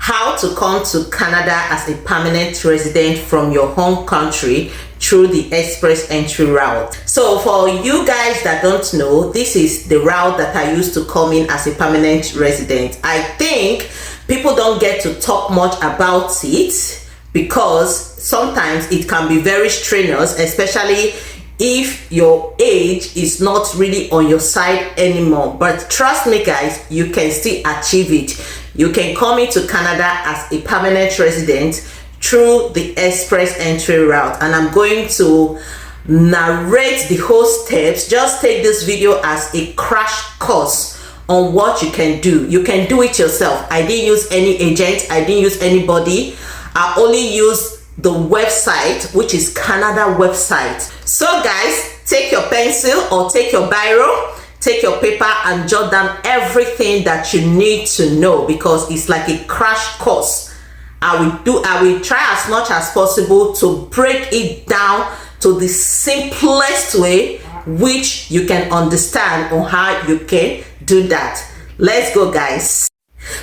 how to come to Canada as a permanent resident from your home country through the express entry route. So for you guys that don't know, this is the route that I used to come in as a permanent resident. I think people don't get to talk much about it because sometimes it can be very strenuous, especially if your age is not really on your side anymore. But trust me guys, you can still achieve it. You can come into Canada as a permanent resident through the express entry route, and I'm going to narrate the whole steps. Just take this video as a crash course on what you can do. You can do it yourself. I didn't use any agent, I didn't use anybody. I only used the website, which is Canada website. So guys, take your pencil or take your biro, take your paper and jot down everything that you need to know, because it's like a crash course. I will try as much as possible to break it down to the simplest way which you can understand on how you can do that. Let's go guys.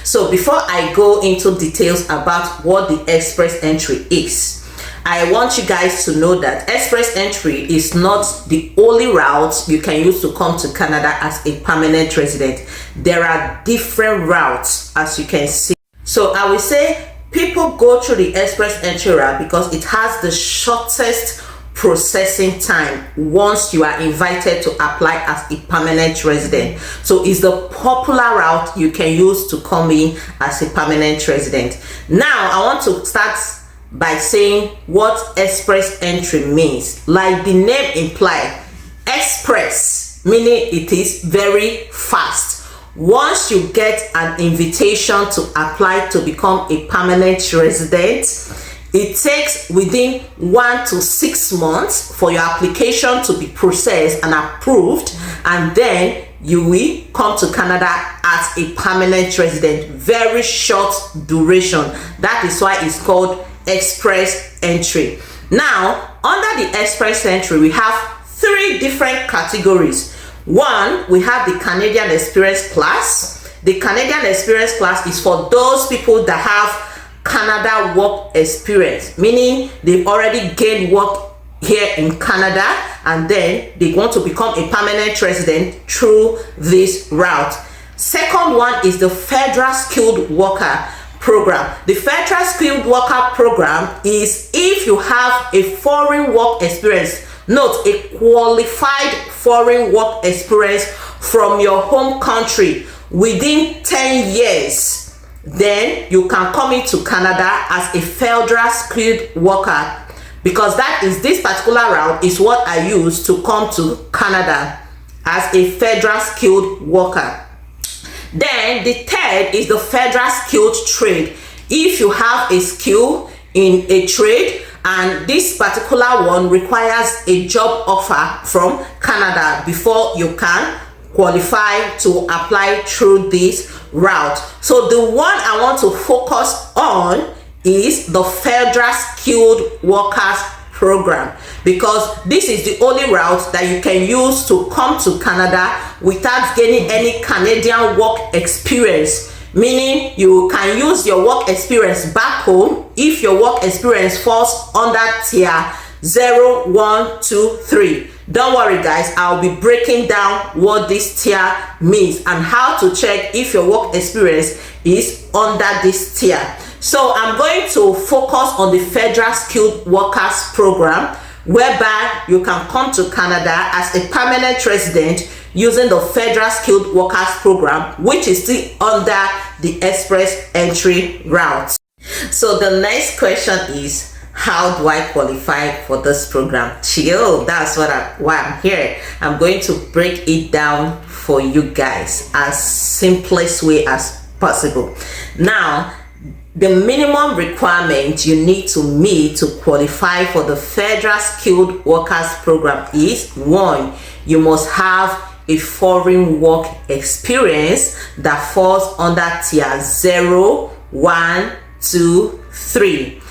So before I go into details about what the express entry is, I want you guys to know that express entry is not the only route you can use to come to Canada as a permanent resident. There are different routes, as you can see. So I will say people go through the express entry route because it has the shortest processing time once you are invited to apply as a permanent resident. So it's the popular route you can use to come in as a permanent resident. Now I want to start by saying what express entry means. Like the name implies, express meaning it is very fast. Once you get an invitation to apply to become a permanent resident, it takes within 1 to 6 months for your application to be processed and approved, and then you will come to Canada as a permanent resident. Very short duration. That is why it's called express entry. Now, under the express entry, we have 3 different categories. One, we have the Canadian experience class. The Canadian experience class is for those people that have Canada work experience, meaning they've already gained work here in Canada and then they want to become a permanent resident through this route. Second one is the Federal Skilled Worker Program. The Federal Skilled Worker Program is if you have a foreign work experience, note a qualified foreign work experience from your home country within 10 years, then you can come into Canada as a Federal Skilled Worker, because that is, this particular route is what I use to come to Canada as a Federal Skilled Worker. Then the third is the Federal Skilled Trade. If you have a skill in a trade and this particular one requires a job offer from Canada before you can qualify to apply through this route. So the one I want to focus on is the Federal Skilled Workers Program, because this is the only route that you can use to come to Canada without gaining any Canadian work experience, meaning you can use your work experience back home if your work experience falls under tier 0, 1, 2, 3. Don't worry guys, I'll be breaking down what this tier means and how to check if your work experience is under this tier. So I'm going to focus on the Federal Skilled Workers Program, whereby you can come to Canada as a permanent resident using the Federal Skilled Workers Program, which is still under the express entry route. So the next question is, how do I qualify for this program? Chill, that's why I'm here. I'm going to break it down for you guys as simplest way as possible. Now, the minimum requirement you need to meet to qualify for the Federal Skilled Workers Program is 1, you must have a foreign work experience that falls under tier 0, 1, 2, 3.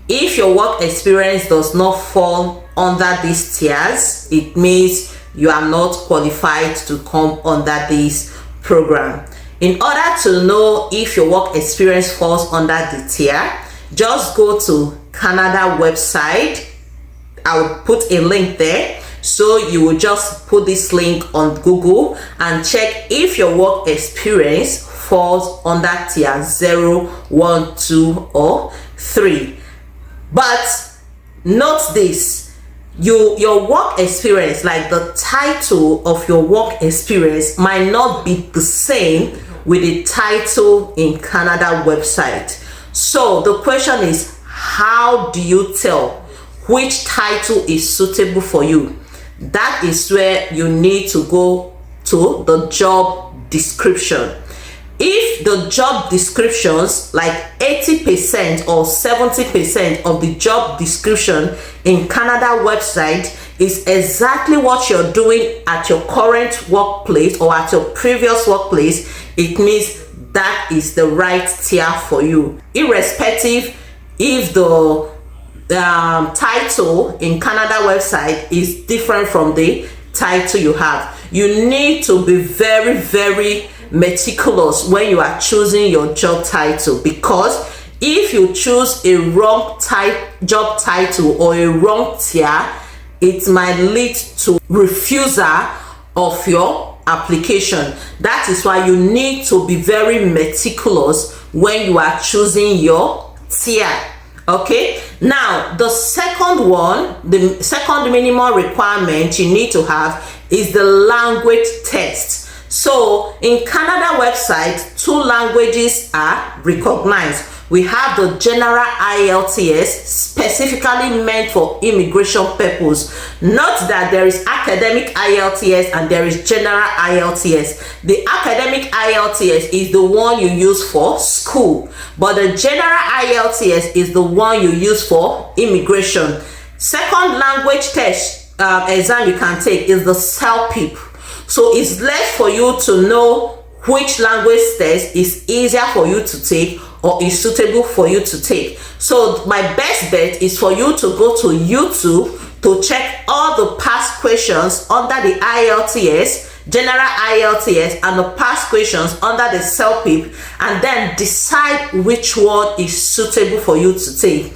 If your work experience does not fall under these tiers, it means you are not qualified to come under this program. In order to know if your work experience falls under the TEER, just go to Canada website. I will put a link there, so you will just put this link on Google and check if your work experience falls under TEER 0, 1, 2 or 3. But note this, your work experience, like the title of your work experience, might not be the same with the title in Canada website. So the question is, how do you tell which title is suitable for you? That is where you need to go to the job description. If the job descriptions, like 80% or 70% of the job description in Canada website is exactly what you're doing at your current workplace or at your previous workplace, it means that is the right TEER for you, irrespective if the title in Canada website is different from the title you have. You need to be very, very meticulous when you are choosing your job title, because if you choose a wrong job title or a wrong TEER, it might lead to refusal of your application. That is why you need to be very meticulous when you are choosing your TEER. Okay, now the second one, the second minimum requirement you need to have is the language test. So in Canada website, 2 languages are recognized. We have the general IELTS, specifically meant for immigration purpose. Note that there is academic IELTS and there is general IELTS. The academic IELTS is the one you use for school, but the general IELTS is the one you use for immigration. Second language test exam you can take is the CELPIP. So it's left for you to know which language test is easier for you to take or is suitable for you to take. So my best bet is for you to go to YouTube to check all the past questions under the IELTS, general IELTS, and the past questions under the CELPIP, and then decide which one is suitable for you to take.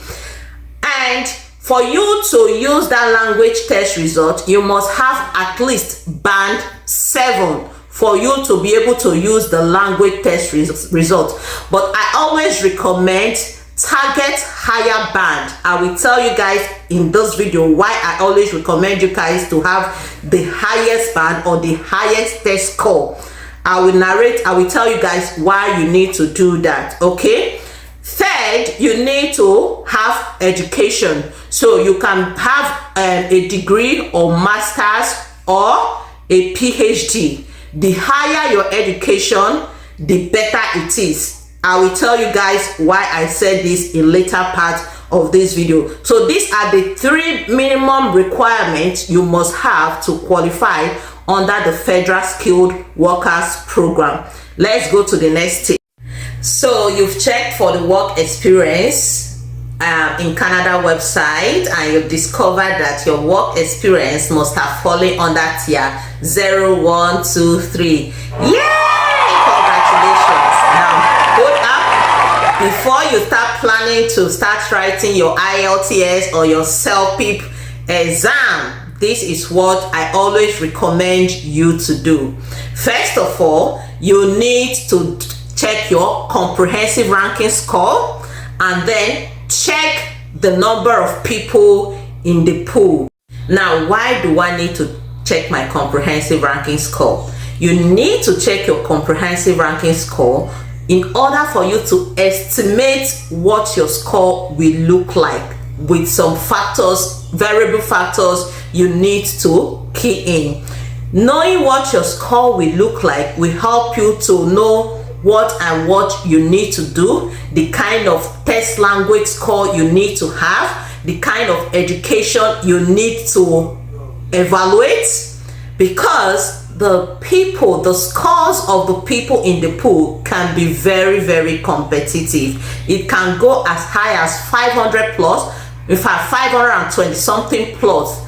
And for you to use that language test result, you must have at least band 7 for you to be able to use the language test result. But I always recommend target higher band. I will tell you guys in this video why I always recommend you guys to have the highest band or the highest test score. I will tell you guys why you need to do that. Okay, third, you need to have education. So you can have a degree or master's or a PhD. The higher your education, the better it is. I will tell you guys why I said this in later part of this video. So these are the 3 minimum requirements you must have to qualify under the Federal Skilled Workers Program. Let's go to the next step. So you've checked for the work experience in Canada website, and you've discovered that your work experience must have fallen under TEER 0, 1, 2, 3. Yay! Congratulations. Now hold up. Before you start planning to start writing your IELTS or your CELPIP exam, this is what I always recommend you to do. First of all, you need to check your comprehensive ranking score, and then check the number of people in the pool. Now, why do I need to check my comprehensive ranking score? You need to check your comprehensive ranking score in order for you to estimate what your score will look like, with some factors, variable factors you need to key in. Knowing what your score will look like will help you to know what you need to do, the kind of test language score you need to have, the kind of education you need to evaluate, because the scores of the people in the pool can be very, very competitive. It can go as high as 500 plus, in fact 520 something plus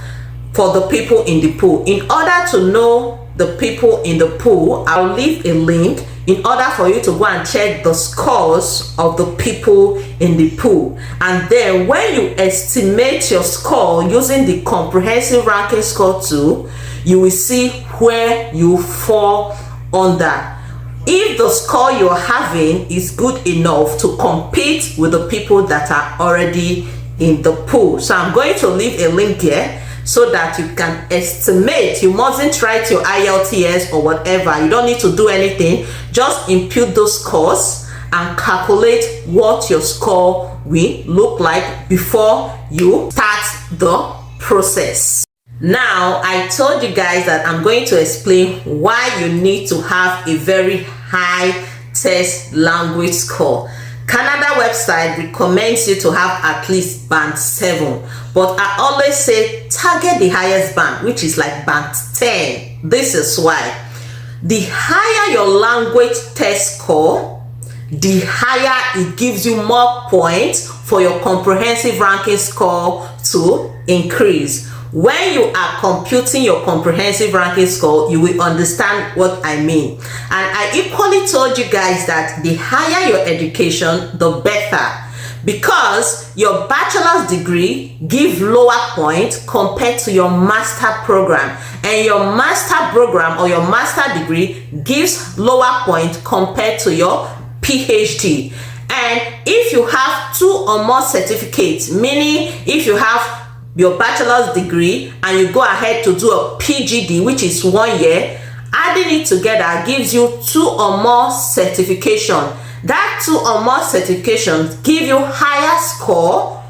for the people in the pool. In order to know the people in the pool, I'll leave a link. in order for you to go and check the scores of the people in the pool. And then when you estimate your score using the comprehensive ranking score tool, you will see where you fall under. If the score you're having is good enough to compete with the people that are already in the pool. So I'm going to leave a link here so that you can estimate. You mustn't write your IELTS or whatever. You don't need to do anything. Just input those scores and calculate what your score will look like before you start the process. Now, I told you guys that I'm going to explain why you need to have a very high test language score. Canada website recommends you to have at least band 7, but I always say target the highest band, which is like band 10. This is why. The higher your language test score, the higher it gives you more points for your comprehensive ranking score to increase. When you are computing your comprehensive ranking score, you will understand what I mean. And I equally told you guys that the higher your education, the better, because your bachelor's degree gives lower points compared to your master program, and your master program or your master degree gives lower points compared to your PhD. And if you have 2 or more certificates, meaning if you have your bachelor's degree and you go ahead to do a PGD, which is 1 year, adding it together gives you 2 or more certification. That 2 or more certifications give you higher score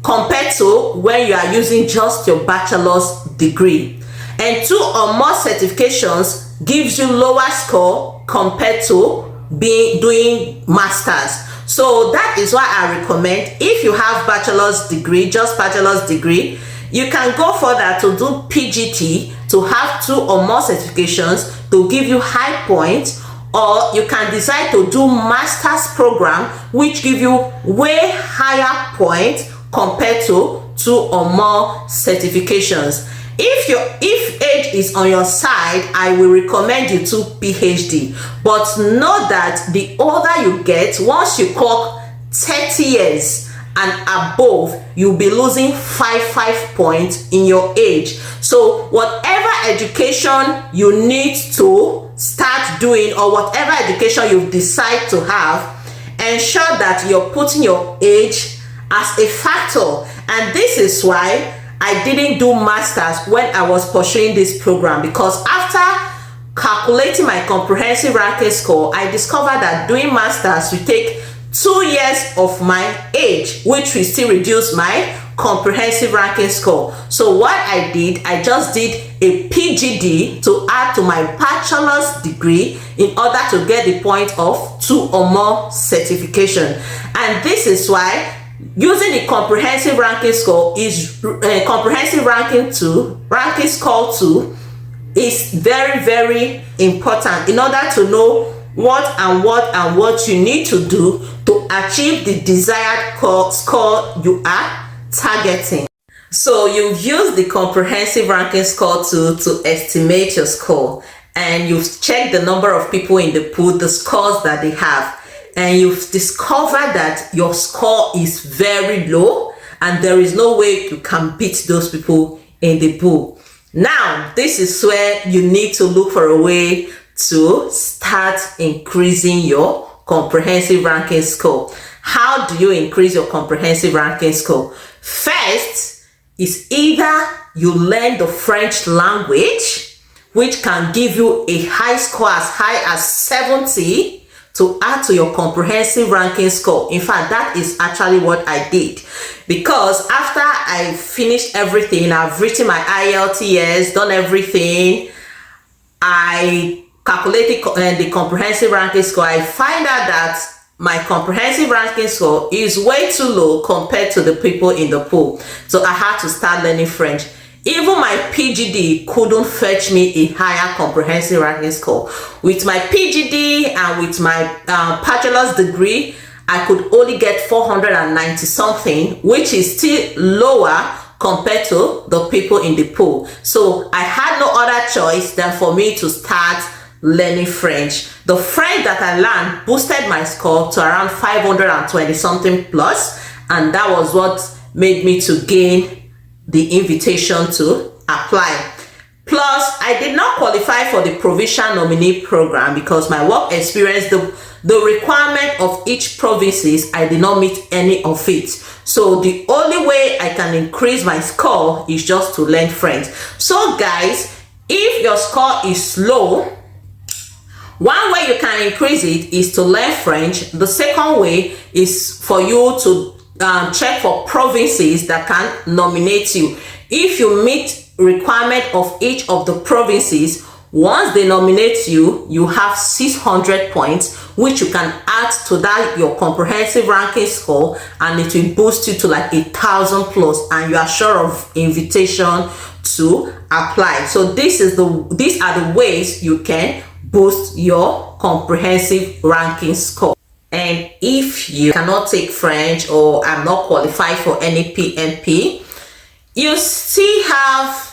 compared to when you are using just your bachelor's degree. And 2 or more certifications gives you lower score compared to doing masters. So that is why I recommend, if you have bachelor's degree, just bachelor's degree, you can go further to do PGT to have 2 or more certifications to give you high points, or you can decide to do master's program, which give you way higher points compared to 2 or more certifications. If age is on your side, I will recommend you to PhD, but know that the older you get, once you clock 30 years and above, you'll be losing 5 points in your age. So whatever education you need to start doing, or whatever education you decide to have, ensure that you're putting your age as a factor. And this is why I didn't do masters when I was pursuing this program, because after calculating my comprehensive ranking score, I discovered that doing masters will take 2 years of my age, which will still reduce my comprehensive ranking score. So what I did, I just did a PGD to add to my bachelor's degree in order to get the point of 2 or more certification. And this is why using the comprehensive ranking score is comprehensive ranking score 2 is very important in order to know what you need to do to achieve the desired score you are targeting. So you've used the comprehensive ranking score tool to estimate your score, and you've checked the number of people in the pool, the scores that they have, and you've discovered that your score is very low and there is no way you can beat those people in the pool. Now, this is where you need to look for a way to start increasing your comprehensive ranking score. How do you increase your comprehensive ranking score? First is either you learn the French language, which can give you a high score as high as 70 to add to your comprehensive ranking score. In fact, that is actually what I did, because after I finished everything, I've written my IELTS, done everything, I calculated the comprehensive ranking score. I find out that my comprehensive ranking score is way too low compared to the people in the pool. So I had to start learning French. Even my PGD couldn't fetch me a higher comprehensive ranking score. With my PGD and with my bachelor's degree, I could only get 490 something, which is still lower compared to the people in the pool. So I had no other choice than for me to start learning French. The French that I learned boosted my score to around 520 something plus, and that was what made me to gain the invitation to apply. Plus, I did not qualify for the provincial nominee program because my work experience, the requirement of each provinces, I did not meet any of it. So the only way I can increase my score is just to learn French. So guys, if your score is low, one way you can increase it is to learn French. The second way is for you to check for provinces that can nominate you. If you meet requirement of each of the provinces, once they nominate you, you have 600 points, which you can add to that your comprehensive ranking score, and it will boost you to like 1,000 plus, and you are sure of invitation to apply. So these are the ways you can boost your comprehensive ranking score. And if you cannot take French or are not qualified for any PMP, you still have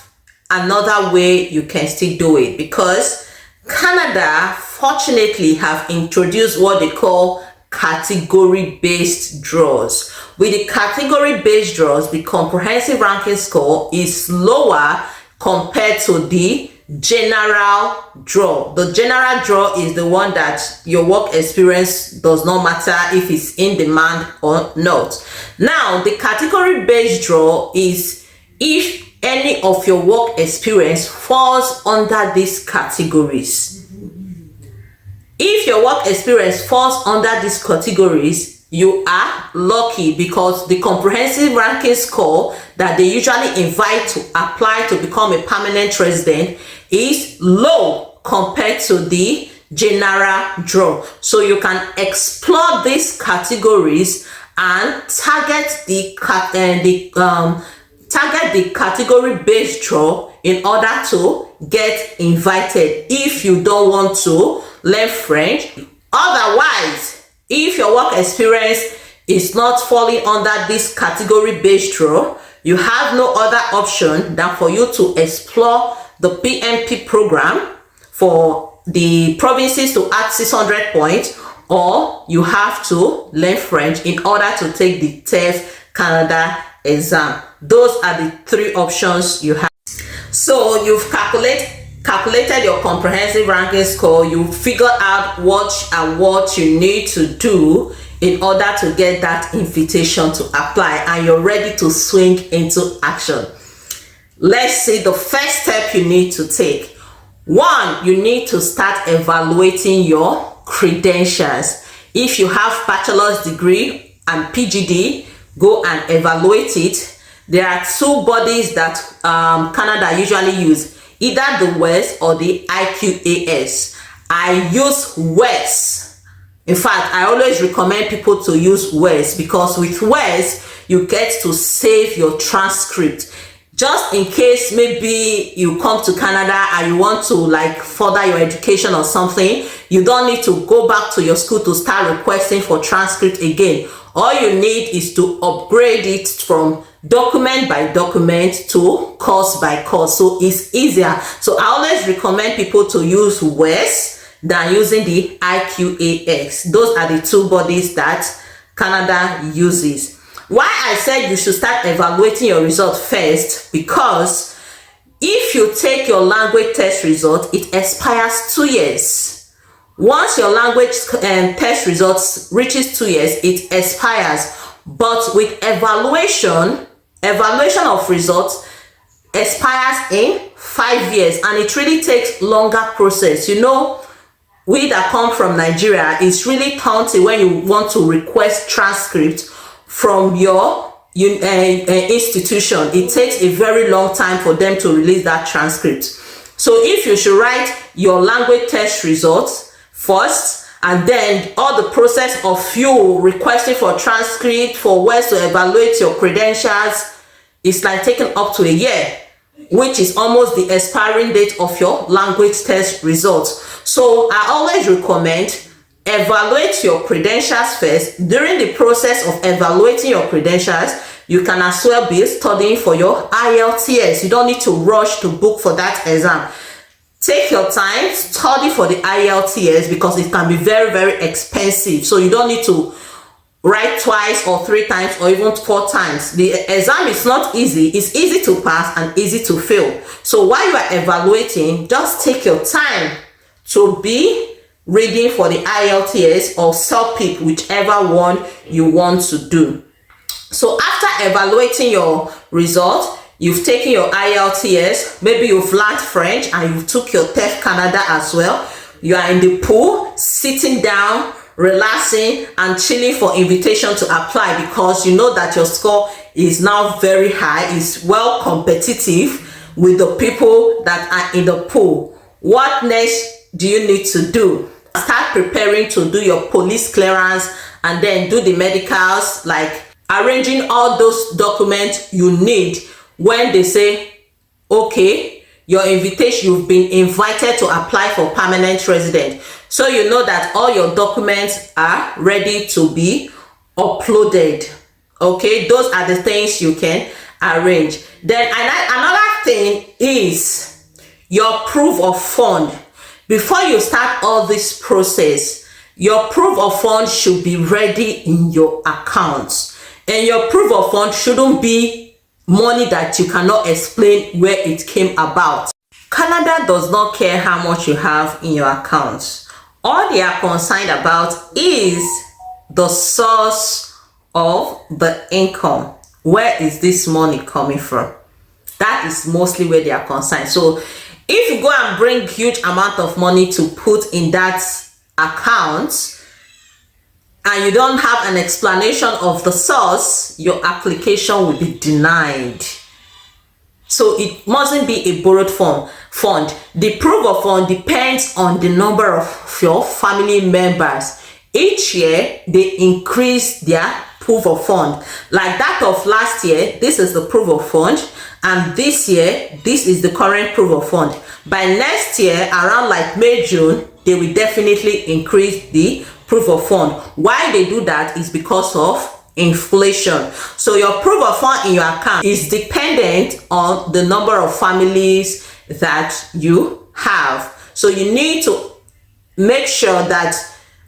another way you can still do it, because Canada fortunately have introduced what they call category-based draws. With the category-based draws, the comprehensive ranking score is lower compared to the general draw. The general draw is the one that your work experience does not matter if it's in demand or not. Now, the category-based draw is if any of your work experience falls under these categories. If your work experience falls under these categories, you are lucky, because the comprehensive ranking score that they usually invite to apply to become a permanent resident is low compared to the general draw. So you can explore these categories and target the category-based draw in order to get invited if you don't want to learn French. Otherwise, if your work experience is not falling under this category-based draw, you have no other option than for you to explore the PMP program for the provinces to add 600 points, or you have to learn French in order to take the TEER Canada exam. Those are the three options you have. So you've calculated your comprehensive ranking score. You figured out what you need to do in order to get that invitation to apply, and you're ready to swing into action. Let's see the first step you need to take. One, you need to start evaluating your credentials. If you have bachelor's degree and PGD, go and evaluate it. There are two bodies that Canada usually use, either the WES or the IQAS. I use WES. In fact, I always recommend people to use WES, because with WES, you get to save your transcript. Just in case maybe you come to Canada and you want to like further your education or something, you don't need to go back to your school to start requesting for transcript again. All you need is to upgrade it from document by document to course by course, so it's easier. So I always recommend people to use WES than using the IQAS. Those are the two bodies that Canada uses. Why I said you should start evaluating your result first, because if you take your language test result, it expires 2 years. Once your language test results reaches 2 years, it expires. But with evaluation of results expires in 5 years, and it really takes longer process. You know, we that come from Nigeria, it's really taunting when you want to request transcript from your institution. It takes a very long time for them to release that transcript. So if you should write your language test results first, and then all the process of you requesting for transcript, for ways to evaluate your credentials, is like taking up to a year, which is almost the expiring date of your language test results. So I always recommend evaluate your credentials first. During the process of evaluating your credentials, you can as well be studying for your IELTS. You don't need to rush to book for that exam. Take your time, study for the IELTS because it can be very, very expensive. So you don't need to write twice or 3 times or even 4 times. The exam is not easy. It's easy to pass and easy to fail. So while you are evaluating, just take your time to be reading for the IELTS or SELPIP, whichever one you want to do. So after evaluating your result, you've taken your IELTS, maybe you've learned French and you took your TEER Canada as well. You are in the pool, sitting down, relaxing and chilling for invitation to apply because you know that your score is now very high, is well competitive with the people that are in the pool. What next do you need to do? Start preparing to do your police clearance and then do the medicals, like arranging all those documents you need when they say, okay, your invitation, you've been invited to apply for permanent resident. So you know that all your documents are ready to be uploaded. Okay, those are the things you can arrange. Then another thing is your proof of fund. Before you start all this process, your proof of fund should be ready in your accounts. And your proof of fund shouldn't be money that you cannot explain where it came about. Canada does not care how much you have in your accounts. All they are concerned about is the source of the income. Where is this money coming from? That is mostly where they are concerned. So if you go and bring huge amount of money to put in that account and you don't have an explanation of the source, your application will be denied. So it mustn't be a borrowed fund. The proof of fund depends on the number of your family members. Each year, they increase their proof of fund. Like that of last year, this is the proof of fund. And this year, this is the current proof of fund. By next year, around like May, June, they will definitely increase the proof of fund. Why they do that is because of inflation. So your proof of fund in your account is dependent on the number of families that you have. So you need to make sure that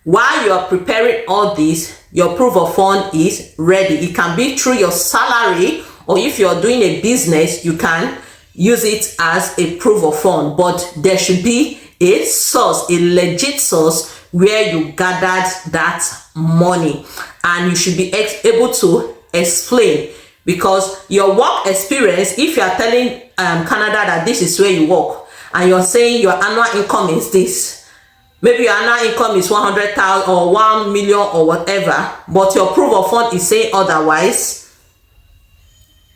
while you are preparing all this, your proof of fund is ready. It can be through your salary, or if you're doing a business, you can use it as a proof of fund, but there should be a source, a legit source where you gathered that money, and you should be able to explain, because your work experience, if you are telling Canada that this is where you work and you're saying your annual income is this, maybe your annual income is 100,000 or 1 million or whatever, but your proof of fund is saying otherwise,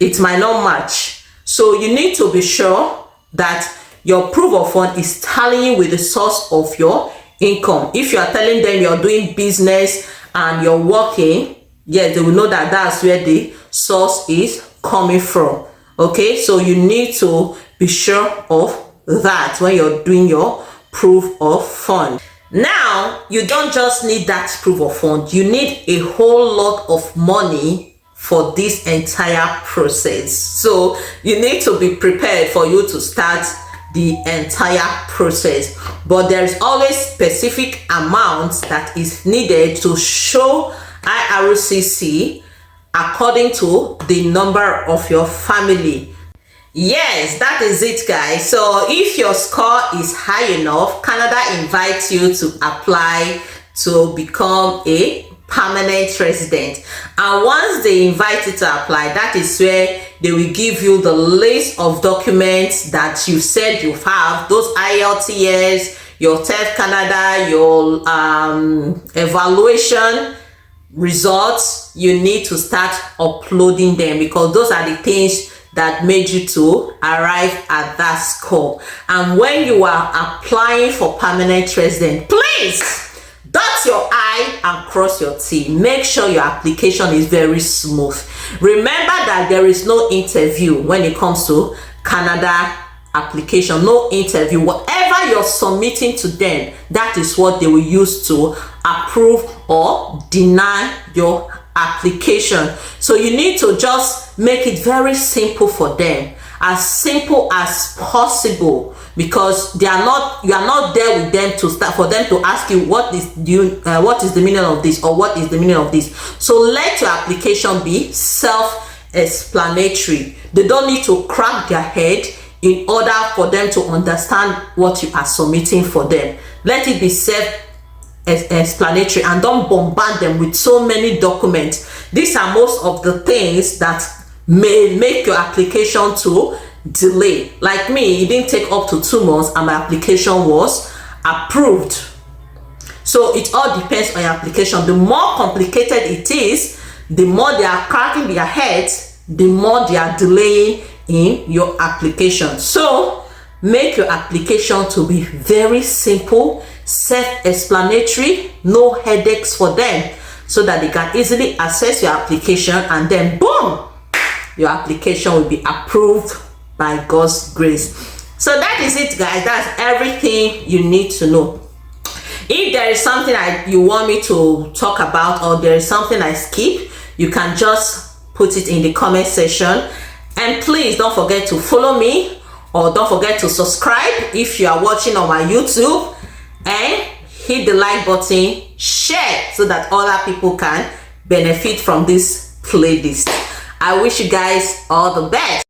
it might not match. So you need to be sure that your proof of fund is tallying with the source of your income. If you are telling them you're doing business and you're working, yes, they will know that that's where the source is coming from. Okay, so you need to be sure of that when you're doing your proof of fund. Now, you don't just need that proof of fund, you need a whole lot of money for this entire process. So you need to be prepared for you to start the entire process, but there is always specific amounts that is needed to show IRCC according to the number of your family. Yes, that is it, guys. So if your score is high enough, Canada invites you to apply to become a permanent resident, and once they invite you to apply, that is where they will give you the list of documents that you said you have, those IELTS, your TEER Canada, your evaluation results. You need to start uploading them, because those are the things that made you to arrive at that score. And when you are applying for permanent resident, please dot your I and cross your T. Make sure your application is very smooth. Remember that there is no interview when it comes to Canada application. No interview. Whatever you're submitting to them, that is what they will use to approve or deny your application. So you need to just make it very simple for them, as simple as possible, because you are not there with them to start for them to ask you what is the meaning of this, or what is the meaning of this. So let your application be self-explanatory. They don't need to crack their head in order for them to understand what you are submitting for them. Let it be self-explanatory, and don't bombard them with so many documents. These are most of the things that may make your application to delay. Like me, it didn't take up to 2 months and my application was approved. So it all depends on your application. The more complicated it is, the more they are cracking their heads, the more they are delaying in your application. So make your application to be very simple, self-explanatory, no headaches for them, so that they can easily access your application, and then boom, your application will be approved by God's grace. So that is it, guys. That's everything you need to know. If there is something you want me to talk about, or there is something I skip, you can just put it in the comment section. And please don't forget to follow me, or don't forget to subscribe if you are watching on my YouTube, and hit the like button, share, so that other people can benefit from this playlist. I wish you guys all the best.